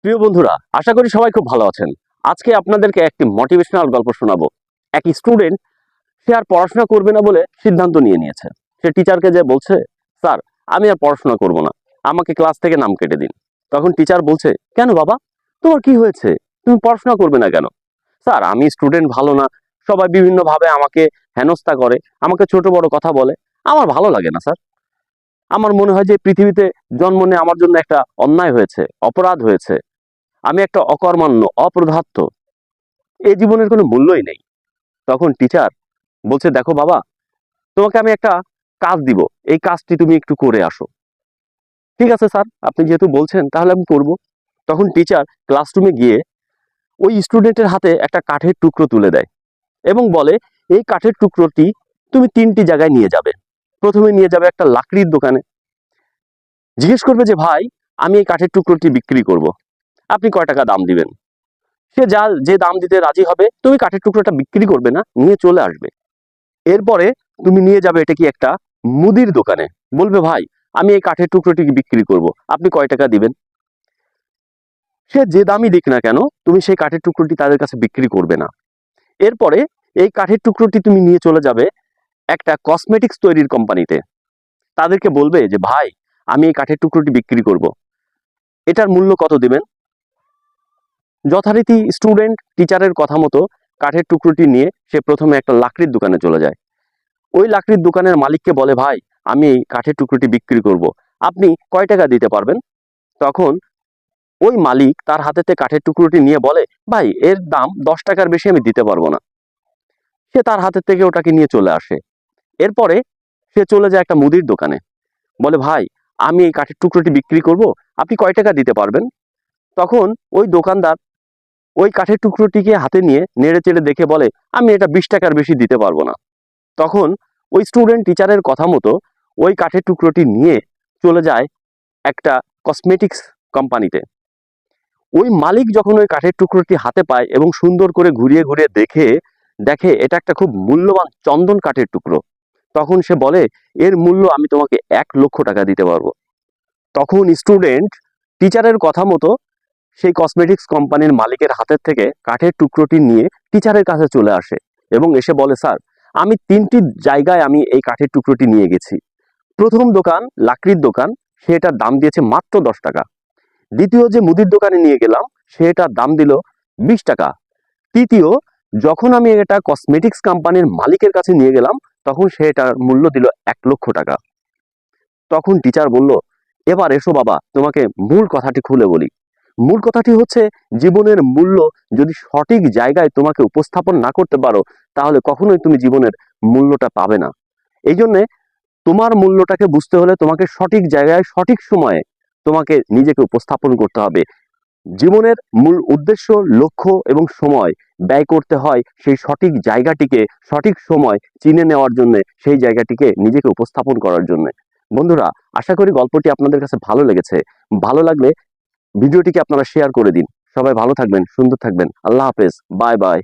প্রিয় বন্ধুরা, আশা করি সবাই খুব ভালো আছেন। আজকে আপনাদেরকে একটি মোটিভেশনাল গল্প শোনাবো। এক স্টুডেন্ট, সে আর পড়াশোনা করবে না বলে সিদ্ধান্ত নিয়ে নিয়েছে। সে টিচারকে যে বলছে, স্যার আমি আর পড়াশোনা করব না, আমাকে ক্লাস থেকে নাম কেটে দিন। তখন টিচার বলছে, কেন বাবা, তোমার কি হয়েছে, তুমি পড়াশোনা করবে না কেন? স্যার আমি স্টুডেন্ট ভালো না, সবাই বিভিন্নভাবে আমাকে হেনস্থা করে, আমাকে ছোট বড় কথা বলে, আমার ভালো লাগে না স্যার। আমার মনে হয় যে পৃথিবীতে জন্ম নিয়ে আমার জন্য একটা অন্যায় হয়েছে, অপরাধ হয়েছে। আমি একটা অকর্মাণ্য, অপদার্থ, এই জীবনের কোনো মূল্যই নেই। তখন টিচার বলছে, দেখো বাবা, তোমাকে আমি একটা কাজ দিব, এই কাজটি তুমি একটু করে আসো। ঠিক আছে স্যার, আপনি যেহেতু বলছেন তাহলে আমি করব। তখন টিচার ক্লাসরুমে গিয়ে ওই স্টুডেন্টের হাতে একটা কাঠের টুকরো তুলে দেয় এবং বলে, এই কাঠের টুকরোটি তুমি 3টি জায়গায় নিয়ে যাবে। প্রথমে নিয়ে যাবে একটা লাকড়ির দোকানে, জিজ্ঞেস করবে যে ভাই, আমি এই কাঠের টুকরোটি বিক্রি করব, আপনি কয় টাকা দাম দিবেন? সে যে দাম দিতে রাজি হবে, তুমি কাঠের টুকরোটা বিক্রি করবে না, নিয়ে চলে আসবে। এরপরে তুমি নিয়ে যাবে এটা কি একটা মুদির দোকানে, বলবে ভাই, আমি এই কাঠের টুকরোটি বিক্রি করব, আপনি কয় টাকা দিবেন? সে যে দামই দিক না কেন, তুমি সেই কাঠের টুকরোটি তাদের কাছে বিক্রি করবে না। এরপরে এই কাঠের টুকরোটি তুমি নিয়ে চলে যাবে একটা কসমেটিক্স তৈরির কোম্পানিতে, তাদেরকে বলবে যে ভাই, আমি এই কাঠের টুকরোটি বিক্রি করব, এটার মূল্য কত দিবেন? যথারীতি স্টুডেন্ট টিচারের কথা মতো কাঠের টুকরোটি নিয়ে সে প্রথমে একটা লাকড়ির দোকানে চলে যায়। ওই লাকড়ির দোকানের মালিককে বলে, ভাই আমি এই কাঠের টুকরোটি বিক্রি করব, আপনি কয় টাকা দিতে পারবেন? তখন ওই মালিক তার হাতেতে কাঠের টুকরোটি নিয়ে বলে, ভাই এর দাম 10 টাকার বেশি আমি দিতে পারবো না। সে তার হাতের থেকে ওটাকে নিয়ে চলে আসে। এরপরে সে চলে যায় একটা মুদির দোকানে, বলে ভাই, আমি এই কাঠের টুকরোটি বিক্রি করব, আপনি কয় টাকা দিতে পারবেন? তখন ওই দোকানদার ওই কাঠের টুকরোটিকে হাতে নিয়ে নেড়ে চেড়ে দেখে বলে, আমি এটা 20 টাকার বেশি দিতে পারবো না। তখন ওই স্টুডেন্ট টিচারের কথা মতো ওই কাঠের টুকরোটি নিয়ে চলে যায় একটা কসমেটিক্স কোম্পানিতে। ওই মালিক যখন ওই কাঠের টুকরোটি হাতে পায় এবং সুন্দর করে ঘুরিয়ে ঘুরিয়ে দেখে এটা একটা খুব মূল্যবান চন্দন কাঠের টুকরো, তখন সে বলে, এর মূল্য আমি তোমাকে 1 লক্ষ টাকা দিতে পারবো। তখন স্টুডেন্ট টিচারের কথা মতো সেই কসমেটিক্স কোম্পানির মালিকের হাতের থেকে কাঠের টুকরোটি নিয়ে টিচারের কাছে চলে আসে এবং এসে বলে, স্যার আমি 3টি জায়গায় আমি এই কাঠের টুকরোটি নিয়ে গেছি। প্রথম দোকান লাকড়ির দোকান, সেটার দাম দিয়েছে মাত্র 10 টাকা। দ্বিতীয় যে মুদির দোকানে নিয়ে গেলাম, সেটার দাম দিল 20 টাকা। তৃতীয়, যখন আমি এটা কসমেটিক্স কোম্পানির মালিকের কাছে নিয়ে গেলাম, তখন সেটার মূল্য দিল 1 লক্ষ টাকা। তখন টিচার বলল, এবার এসো বাবা, তোমাকে মূল কথাটি খুলে বলি। মূল কথাটি হচ্ছে, জীবনের মূল্য যদি সঠিক জায়গায় তোমাকে উপস্থাপন না করতে পারো, তাহলে কখনোই তুমি জীবনের মূল্যটা পাবে না। এই জন্যে তোমার মূল্যটাকে বুঝতে হলে তোমাকে সঠিক জায়গায় সঠিক সময়ে তোমাকে নিজেকে উপস্থাপন করতে হবে। জীবনের মূল উদ্দেশ্য, লক্ষ্য এবং সময় ব্যয় করতে হয় সেই সঠিক জায়গাটিকে সঠিক সময় চিনে নেওয়ার জন্য, সেই জায়গাটিকে নিজেকে উপস্থাপন করার জন্য। বন্ধুরা, আশা করি গল্পটি আপনাদের কাছে ভালো লেগেছে। ভালো লাগলে ভিডিওটিকে আপনারা শেয়ার করে দিন। সবাই ভালো থাকবেন, সুন্দর থাকবেন। আল্লাহ হাফেজ, বাই বাই।